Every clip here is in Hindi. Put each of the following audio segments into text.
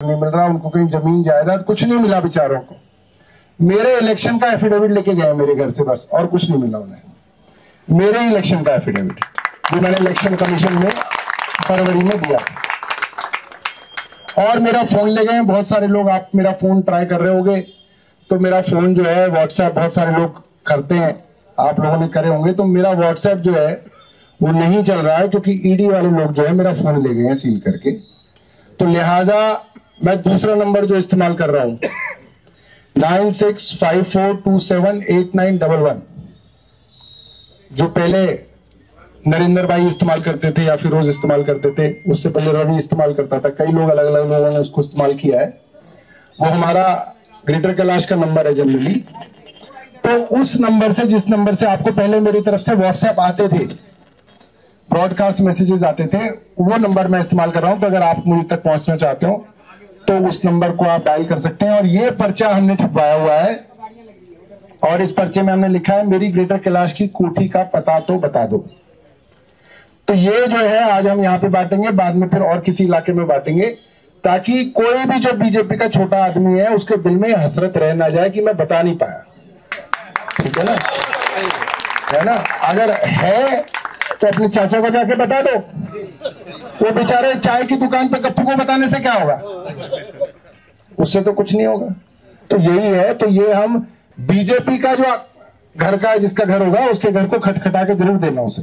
नहीं मिल रहा, उनको कहीं जमीन जायदाद कुछ नहीं मिला बेचारों को। मेरे इलेक्शन का एफिडेविट लेके गए मेरे घर से, बस और कुछ नहीं मिला उन्हें। मेरे इलेक्शन का एफिडेविट जो मैंने इलेक्शन कमीशन में फरवरी में दिया। और मेरा फोन ले गए बहुत सारे लोग। आप मेरा फोन ट्राई कर रहे होंगे तो मेरा फोन जो है व्हाट्सएप बहुत सारे लोग करते हैं, आप लोगों ने करे होंगे। तो मेरा व्हाट्सएप जो है वो नहीं चल रहा है क्योंकि ईडी वाले लोग जो है मेरा फोन ले गए हैं सील करके। तो लिहाजा मैं दूसरा नंबर जो इस्तेमाल कर रहा हूं 9654278911, जो पहले नरेंद्र भाई इस्तेमाल करते थे या फिर रोज इस्तेमाल करते थे, उससे पहले रवि इस्तेमाल करता था, कई लोग अलग अलग लोगों ने उसको इस्तेमाल किया है। वो हमारा ग्रेटर कैलाश का नंबर है जनरली। तो उस नंबर से, जिस नंबर से आपको पहले मेरी तरफ से व्हाट्सएप आते थे, ब्रॉडकास्ट मैसेजेस आते थे, वो नंबर मैं इस्तेमाल कर रहा हूं। तो अगर आप मुझ तक पहुंचना चाहते हो तो उस नंबर को आप डायल कर सकते हैं। और ये पर्चा हमने छपवाया हुआ है और इस पर्चे में हमने लिखा है मेरी ग्रेटर कैलाश की कोठी का पता तो बता दो। तो ये जो है आज हम यहाँ पे बांटेंगे, बाद में फिर और किसी इलाके में बांटेंगे, ताकि कोई भी जो बीजेपी का छोटा आदमी है उसके दिल में हसरत रह ना जाए कि मैं बता नहीं पाया। ठीक है ना, है ना? अगर है तो अपने चाचा को जाके बता दो। वो बेचारे चाय की दुकान पे गप्पू को बताने से क्या होगा? उससे तो कुछ नहीं होगा। तो यही है। तो ये हम बीजेपी का जो घर का, जिसका घर होगा उसके घर को खटखटा के जरूर देना उसे।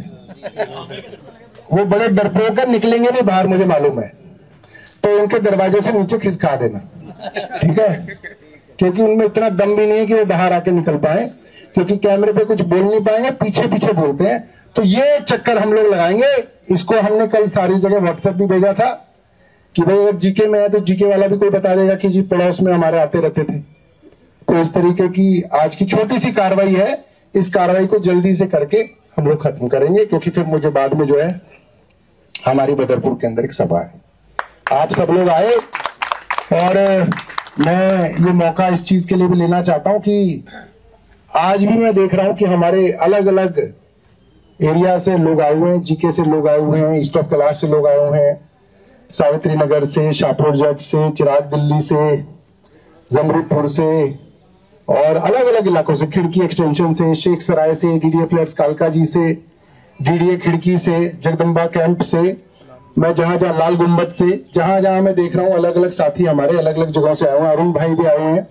वो बड़े डरपोक कर निकलेंगे नहीं बाहर, मुझे मालूम है। तो उनके दरवाजे से नीचे खिसका देना, ठीक है? क्योंकि उनमें इतना दम भी नहीं है कि वो बाहर आके निकल पाए, क्योंकि कैमरे पे कुछ बोल नहीं पाएंगे, पीछे पीछे बोलते हैं। तो ये चक्कर हम लोग लगाएंगे। इसको हमने कल सारी जगह व्हाट्सएप भी भेजा था कि भाई अगर जीके में है तो जीके वाला भी कोई बता देगा कि जी पड़ोस में हमारे आते रहते थे। तो इस तरीके की आज की छोटी सी कार्रवाई है। इस कार्रवाई को जल्दी से करके हम लोग खत्म करेंगे, क्योंकि फिर मुझे बाद में जो है हमारी बदरपुर के अंदर एक सभा है। आप सब लोग आए और मैं ये मौका इस चीज के लिए भी लेना चाहता हूं कि आज भी मैं देख रहा हूं कि हमारे अलग अलग एरिया से लोग आए हुए हैं, जीके से लोग आए हुए हैं, ईस्ट ऑफ कैलाश से लोग आए हुए हैं, सावित्री नगर से, शाहपुर जट से, चिराग दिल्ली से, जमरूदपुर से और अलग अलग इलाकों से, खिड़की एक्सटेंशन से, शेख सराय से, डीडीए फ्लैट्स कालका जी से, डीडीए खिड़की से, जगदम्बा कैंप से, मैं जहां जहां लाल गुम्बद से, जहां जहां मैं देख रहा हूं अलग अलग साथी हमारे अलग अलग जगहों से आए हुए हैं। अरुण भाई भी आए हुए हैं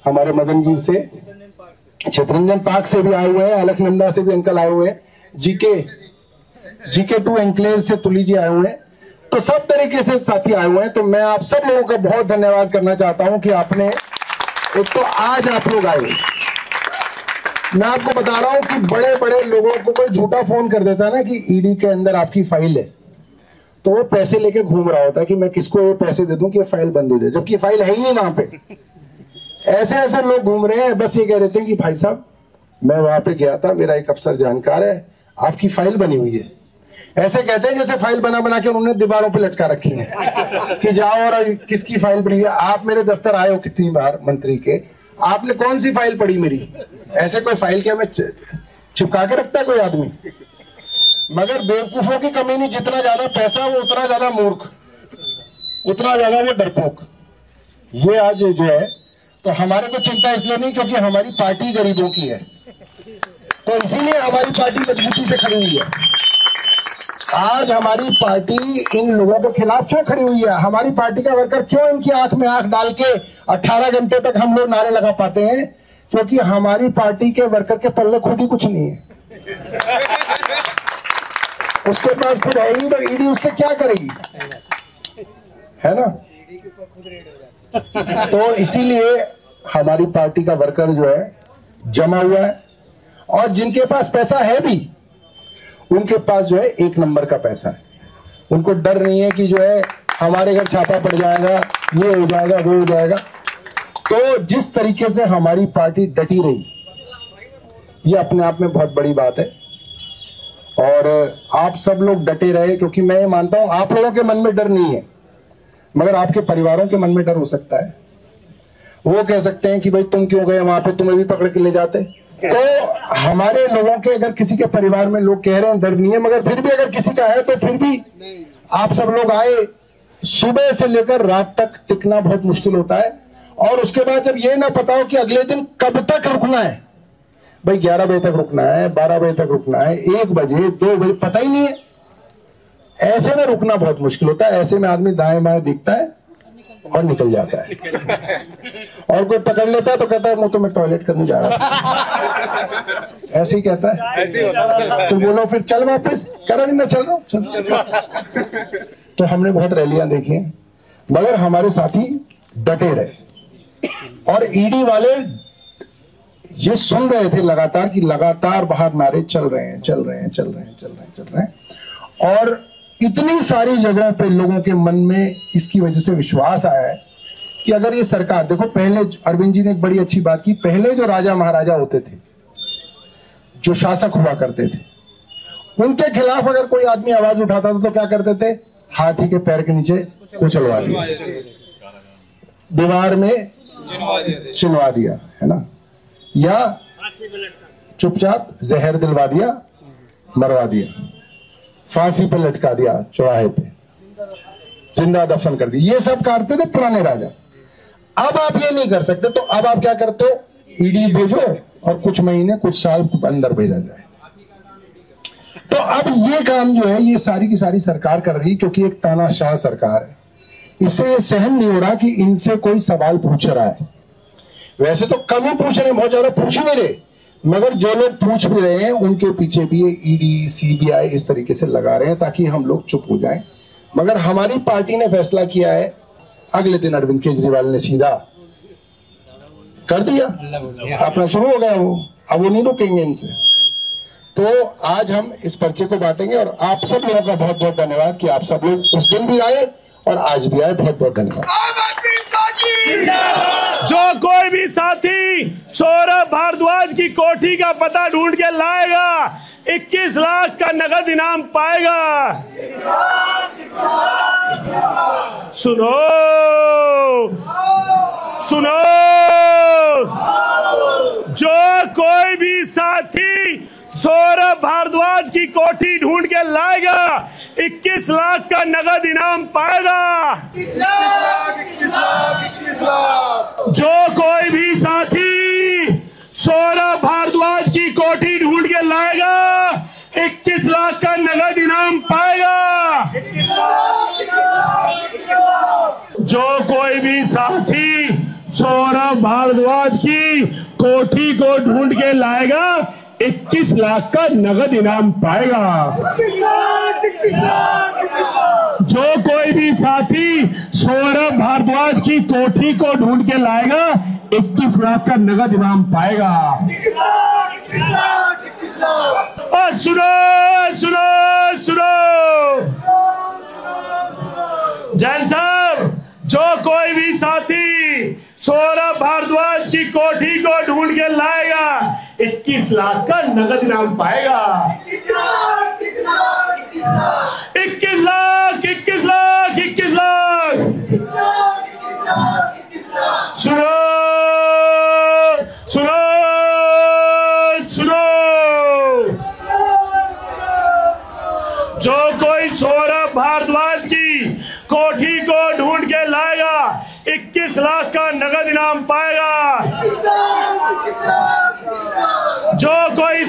हमारे मदनगीर से, चितरंजन पार्क से भी आए हुए हैं, अलकनंदा से भी अंकल आए हुए हैं, जीके 2 एनक्लेव से तुली जी आए हुए हैं। तो सब तरीके से साथी आए हुए हैं। तो मैं आप सब लोगों का बहुत धन्यवाद करना चाहता हूं कि आपने, एक तो आज आप लोग आए। मैं आपको बता रहा हूं कि बड़े बड़े लोगों को कोई झूठा फोन कर देता है ना कि ईडी के अंदर आपकी फाइल है, तो वो पैसे लेके घूम रहा होता है कि मैं किसको ये पैसे दे दूं कि ये फाइल बंद हो जाए, जबकि फाइल है ही नहीं वहां पे। ऐसे ऐसे लोग घूम रहे हैं, बस ये कह देते हैं कि भाई साहब मैं वहां पे गया था, मेरा एक अफसर जानकार है, आपकी फाइल बनी हुई है। ऐसे कहते हैं जैसे फाइल बना बना के उन्होंने दीवारों पे लटका रखी है कि जाओ और किसकी फाइल बनी है। आप मेरे दफ्तर आए हो कितनी बार मंत्री के, आपने कौन सी फाइल पढ़ी मेरी? ऐसे कोई फाइल क्या मैं चिपका के रखता है कोई आदमी? मगर बेवकूफों की कमी नहीं, जितना ज्यादा पैसा वो उतना ज्यादा मूर्ख, उतना ज्यादा वो डरपोक। ये आज जो है, तो हमारे को चिंता इसलिए नहीं क्योंकि हमारी पार्टी गरीबों की है, तो इसीलिए हमारी पार्टी मजबूती से खड़ी हुई है। आज हमारी पार्टी इन लोगों के खिलाफ क्यों खड़ी हुई है? हमारी पार्टी का वर्कर क्यों इनकी आंख में आंख डाल के 18 घंटे तक हम लोग नारे लगा पाते हैं? क्योंकि हमारी पार्टी के वर्कर के पल्ले खुद ही कुछ नहीं है। उसके पास खुद है ही, तो ईडी उससे क्या करेगी? है ना? तो इसीलिए हमारी पार्टी का वर्कर जो है जमा हुआ है, और जिनके पास पैसा है भी उनके पास जो है एक नंबर का पैसा है। उनको डर नहीं है कि जो है हमारे घर छापा पड़ जाएगा, ये हो जाएगा, वो हो जाएगा। तो जिस तरीके से हमारी पार्टी डटी रही, ये अपने आप में बहुत बड़ी बात है। और आप सब लोग डटे रहे, क्योंकि मैं ये मानता हूं आप लोगों के मन में डर नहीं है, मगर आपके परिवारों के मन में डर हो सकता है। वो कह सकते हैं कि भाई तुम क्यों गए वहां पे, तुम्हें भी पकड़ के ले जाते। तो हमारे लोगों के, अगर किसी के परिवार में लोग कह रहे हैं डर नहीं है, मगर फिर भी अगर किसी का है तो फिर भी आप सब लोग आए सुबह से लेकर रात तक टिकना बहुत मुश्किल होता है। और उसके बाद जब ये ना पता हो कि अगले दिन कब तक रुकना है, भाई 11 बजे तक रुकना है, 12 बजे तक रुकना है, 1 बजे 2 बजे पता ही नहीं है, ऐसे में रुकना बहुत मुश्किल होता है। ऐसे में आदमी दाएं बाएं देखता है और निकल जाता है। और कोई पकड़ लेता है तो कहता है मैं तो मैं टॉयलेट करने जा रहा था, ऐसे ही कहता है, ऐसे ही होता है। तो बोलो फिर चल वापस, करा नहीं मैं चल रहा हूं, चल। तो हमने बहुत रैलियां देखी हैं, मगर हमारे साथी डटे रहे। और ईडी वाले ये सुन रहे थे लगातार कि लगातार बाहर नारे चल रहे हैं, चल रहे हैं, चल रहे हैं, चल रहे हैं, चल रहे हैं। और इतनी सारी जगहों पे लोगों के मन में इसकी वजह से विश्वास आया है कि अगर ये सरकार, देखो पहले अरविंद जी ने एक बड़ी अच्छी बात की, पहले जो राजा महाराजा होते थे, जो शासक हुआ करते थे, उनके खिलाफ अगर कोई आदमी आवाज उठाता था तो क्या करते थे, हाथी के पैर के नीचे कुचलवा दिया, दीवार में चिनवा दिया, है ना, या चुपचाप जहर दिलवा दिया, मरवा दिया, फांसी पे लटका दिया, चौराहे पे जिंदा दफन कर दिया। ये सब करते थे पुराने राजा। अब आप ये नहीं कर सकते, तो अब आप क्या करते हो, ईडी भेजो और कुछ महीने कुछ साल अंदर भेजा जाए। तो अब ये काम जो है ये सारी की सारी सरकार कर रही है, क्योंकि एक तानाशाह सरकार है। इससे ये सहन नहीं हो रहा कि इनसे कोई सवाल पूछ रहा है। वैसे तो कम ही पूछ रहे हैं, बहुत ज्यादा पूछ ही नहीं रहे, मगर जो लोग पूछ भी रहे हैं उनके पीछे भी ये ईडी सीबीआई इस तरीके से लगा रहे हैं ताकि हम लोग चुप हो जाएं। मगर हमारी पार्टी ने फैसला किया है, अगले दिन अरविंद केजरीवाल ने सीधा कर दिया, अपना शुरू हो गया वो, अब वो नहीं रुकेंगे इनसे। तो आज हम इस पर्चे को बांटेंगे और आप सब लोगों का बहुत बहुत धन्यवाद कि आप सब लोग उस दिन भी आए और आज भी आए, बहुत बहुत धन्यवाद। जो कोई भी साथी सौरभ भारद्वाज की कोठी का पता ढूंढ के लाएगा 21 लाख का नगद इनाम पाएगा। सुनो सुनो, जो कोई भी साथी सौरभ भारद्वाज की कोठी ढूंढ के लाएगा 21 लाख का नगद इनाम पाएगा। 21 लाख। जो कोई भी साथी सौरभ भारद्वाज की कोठी ढूंढ के लाएगा 21 लाख का नगद इनाम पाएगा। जो कोई भी साथी सौरभ भारद्वाज की कोठी को ढूंढ के लाएगा 21 लाख का नगद इनाम पाएगा। जो कोई भी साथी सौरभ भारद्वाज की कोठी को ढूंढ के लाएगा 21 लाख का नगद इनाम पाएगा। और सुनो सुनो सुनो जैन साहब, जो कोई भी साथी सौरभ भारद्वाज की कोठी को ढूंढ के लाएगा 21 लाख का नगद इनाम पाएगा। 21 लाख 21 लाख 21 लाख। सुनो सुनो सुनो, जो कोई सौरभ भारद्वाज की कोठी को ढूंढ के लाएगा 21 लाख का नगद इनाम पाएगा। जो कोई